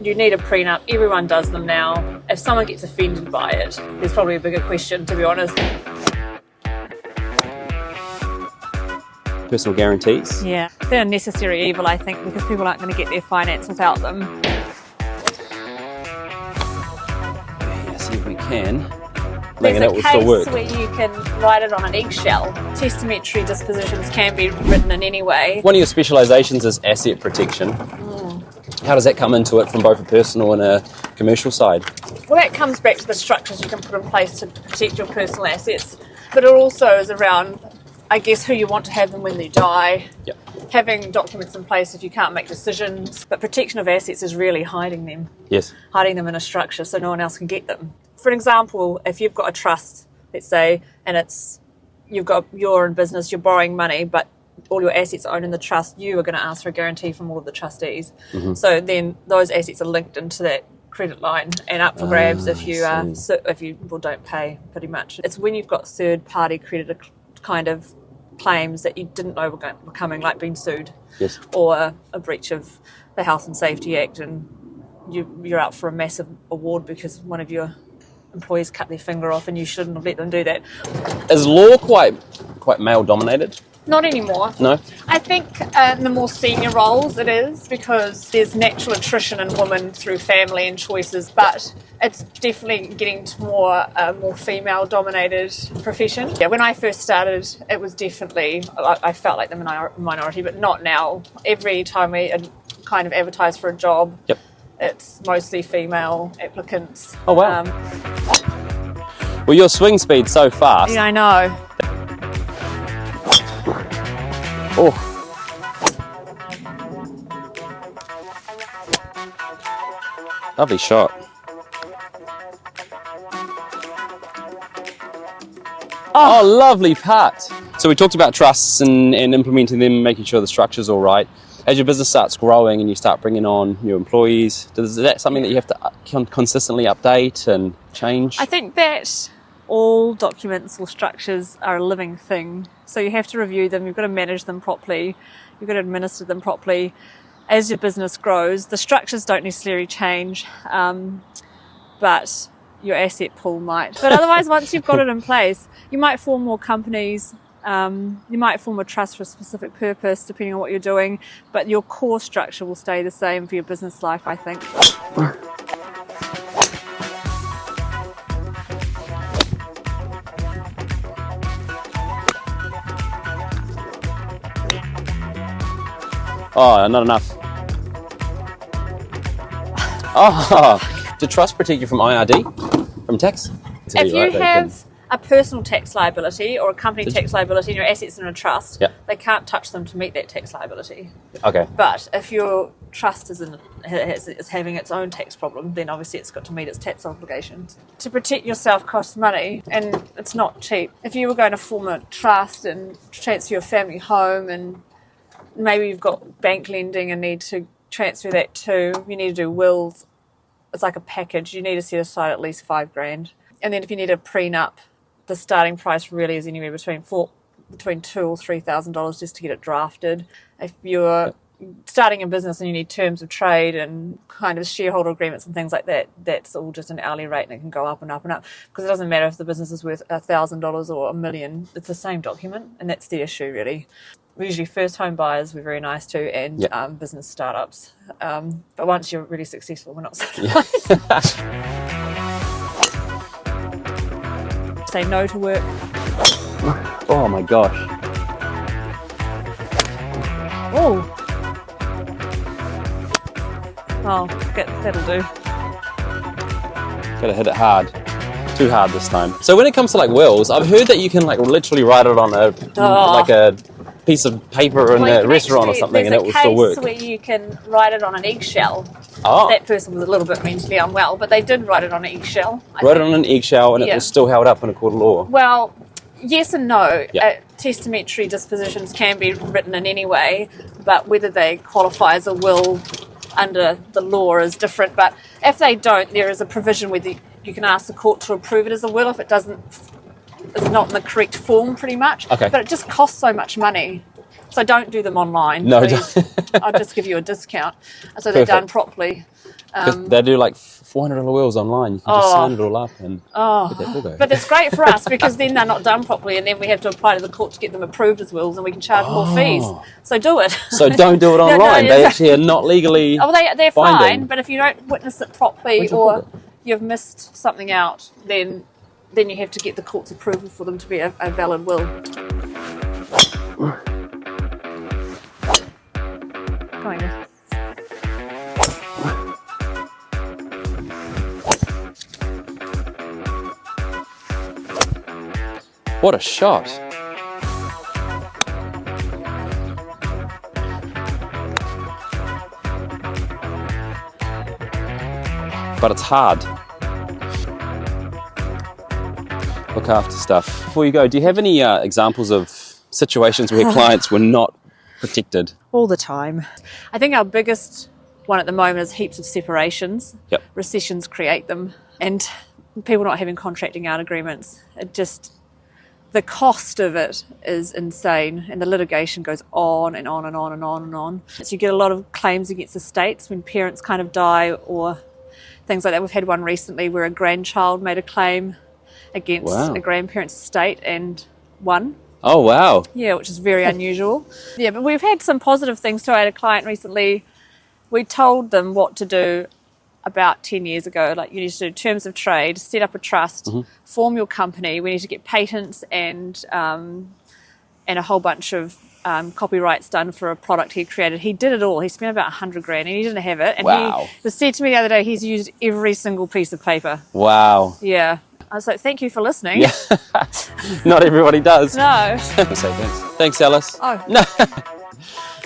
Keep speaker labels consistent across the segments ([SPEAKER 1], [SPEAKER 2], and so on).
[SPEAKER 1] You need a prenup. Everyone does them now. If someone gets offended by it, there's probably a bigger question, to be honest.
[SPEAKER 2] Personal guarantees?
[SPEAKER 1] Yeah, they're a necessary evil, I think, because people aren't going to get their finance without them.
[SPEAKER 2] Yeah, see if we can.
[SPEAKER 1] There's
[SPEAKER 2] That
[SPEAKER 1] a
[SPEAKER 2] will still
[SPEAKER 1] case
[SPEAKER 2] work.
[SPEAKER 1] where you can write it on an eggshell. Testamentary dispositions can be written in any way.
[SPEAKER 2] One of your specialisations is asset protection. How does that come into it from both a personal and a commercial side?
[SPEAKER 1] Well, that comes back to the structures you can put in place to protect your personal assets, but it also is around, I guess, who you want to have them when they die.
[SPEAKER 2] Yep.
[SPEAKER 1] Having documents in place if you can't make decisions. But protection of assets is really hiding them.
[SPEAKER 2] Yes.
[SPEAKER 1] Hiding them in a structure so no one else can get them. For example, if you've got a trust, let's say, and you're in business, you're borrowing money, but all your assets are owned in the trust, you are going to ask for a guarantee from all of the trustees. Mm-hmm. So then those assets are linked into that credit line and up for grabs if you don't pay, pretty much. It's when you've got third-party creditor kind of claims that you didn't know were coming, like being sued.
[SPEAKER 2] Yes.
[SPEAKER 1] Or a breach of the Health and Safety Act, and you're out for a massive award because one of your employees cut their finger off and you shouldn't have let them do that.
[SPEAKER 2] Is law quite male dominated?
[SPEAKER 1] Not anymore.
[SPEAKER 2] No?
[SPEAKER 1] I think in the more senior roles it is, because there's natural attrition in women through family and choices, but it's definitely getting to more female dominated profession. Yeah, when I first started, it was definitely, I felt like the minority, but not now. Every time we kind of advertise for a job,
[SPEAKER 2] Yep.
[SPEAKER 1] It's mostly female applicants.
[SPEAKER 2] Oh, wow. Well, your swing speed's so fast.
[SPEAKER 1] Yeah, I know.
[SPEAKER 2] Oh. Lovely shot. Oh, lovely putt. So we talked about trusts and implementing them, making sure the structure's all right. As your business starts growing and you start bringing on new employees, is that something that you have to consistently update and change?
[SPEAKER 1] I think that all documents or structures are a living thing. So you have to review them, you've got to manage them properly, you've got to administer them properly. As your business grows, the structures don't necessarily change, but your asset pool might. But otherwise, once you've got it in place, you might form more companies, you might form a trust for a specific purpose, depending on what you're doing, but your core structure will stay the same for your business life, I think.
[SPEAKER 2] Oh, not enough. Oh, do trust protect you from IRD? From tax?
[SPEAKER 1] If you have a personal tax liability or a company tax liability and your assets in a trust, they can't touch them to meet that tax liability.
[SPEAKER 2] Okay.
[SPEAKER 1] But if your trust is having its own tax problem, then obviously it's got to meet its tax obligations. To protect yourself costs money, and it's not cheap. If you were going to form a trust and transfer your family home, and maybe you've got bank lending and need to transfer that too, you need to do wills. It's like a package. You need to set aside at least $5,000. And then if you need a prenup, the starting price really is anywhere between $2,000 or $3,000 just to get it drafted. If you're starting a business and you need terms of trade and kind of shareholder agreements and things like that, that's all just an hourly rate, and it can go up and up and up, because it doesn't matter if the business is worth $1,000 or $1 million. It's the same document, and that's the issue really. Usually first home buyers we're very nice to, and business startups. But once you're really successful, we're not so nice. Say no to work.
[SPEAKER 2] Oh my gosh.
[SPEAKER 1] Oh. Oh, that'll do.
[SPEAKER 2] Gotta hit it hard. Too hard this time. So when it comes to like wills, I've heard that you can like literally write it on like a piece of paper in a restaurant or something, and it will still work.
[SPEAKER 1] There's a case where you can write it on an eggshell.
[SPEAKER 2] Oh.
[SPEAKER 1] That person was a little bit mentally unwell, but they did write it on an eggshell.
[SPEAKER 2] Wrote it on an eggshell, and it was still held up in a court of law.
[SPEAKER 1] Well, yes and no. Testamentary dispositions can be written in any way, but whether they qualify as a will under the law is different. But if they don't, there is a provision where you can ask the court to approve it as a will if it doesn't. It's not in the correct form, pretty much.
[SPEAKER 2] Okay.
[SPEAKER 1] But it just costs so much money So don't do them online.
[SPEAKER 2] No,
[SPEAKER 1] please. I'll just give you a discount. So they're done properly.
[SPEAKER 2] They do like $400 wheels online. You can just sign it all up and get that bill going.
[SPEAKER 1] But it's great for us because then they're not done properly, and then we have to apply to the court to get them approved as wills, and we can charge more fees. So do it.
[SPEAKER 2] So don't do it online. They actually are not legally
[SPEAKER 1] they're
[SPEAKER 2] binding.
[SPEAKER 1] fine, but if you don't witness it properly or you've missed something out, then you have to get the court's approval for them to be a valid will. Come on.
[SPEAKER 2] What a shot. But it's hard. Look after stuff. Before you go, do you have any examples of situations where clients were not protected?
[SPEAKER 1] All the time. I think our biggest one at the moment is heaps of separations.
[SPEAKER 2] Yep.
[SPEAKER 1] Recessions create them. And people not having contracting out agreements. The cost of it is insane, and the litigation goes on and on and on and on and on. So you get a lot of claims against estates when parents kind of die or things like that. We've had one recently where a grandchild made a claim against a grandparent's estate and won.
[SPEAKER 2] Oh, wow.
[SPEAKER 1] Yeah, which is very unusual. Yeah, but we've had some positive things too. I had a client recently, we told them what to do about 10 years ago, like you need to do terms of trade, set up a trust, form your company. We need to get patents and a whole bunch of copyrights done for a product he created. He did it all. He spent about $100,000 and he didn't have it. And he said to me the other day, he's used every single piece of paper.
[SPEAKER 2] Wow.
[SPEAKER 1] Yeah. I was like, thank you for listening.
[SPEAKER 2] Yeah. Not everybody does.
[SPEAKER 1] No.
[SPEAKER 2] Say thanks. Thanks, Alice.
[SPEAKER 1] Oh.
[SPEAKER 2] No.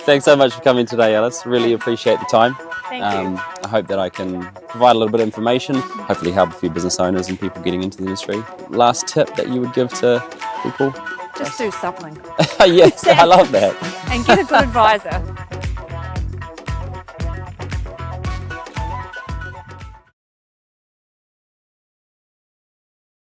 [SPEAKER 2] Thanks so much for coming today, Alice. Really appreciate the time.
[SPEAKER 1] Thank you.
[SPEAKER 2] I hope that I can provide a little bit of information, hopefully help a few business owners and people getting into the industry. Last tip that you would give to people?
[SPEAKER 1] Just do something.
[SPEAKER 2] Yes, I love that.
[SPEAKER 1] And get a good advisor.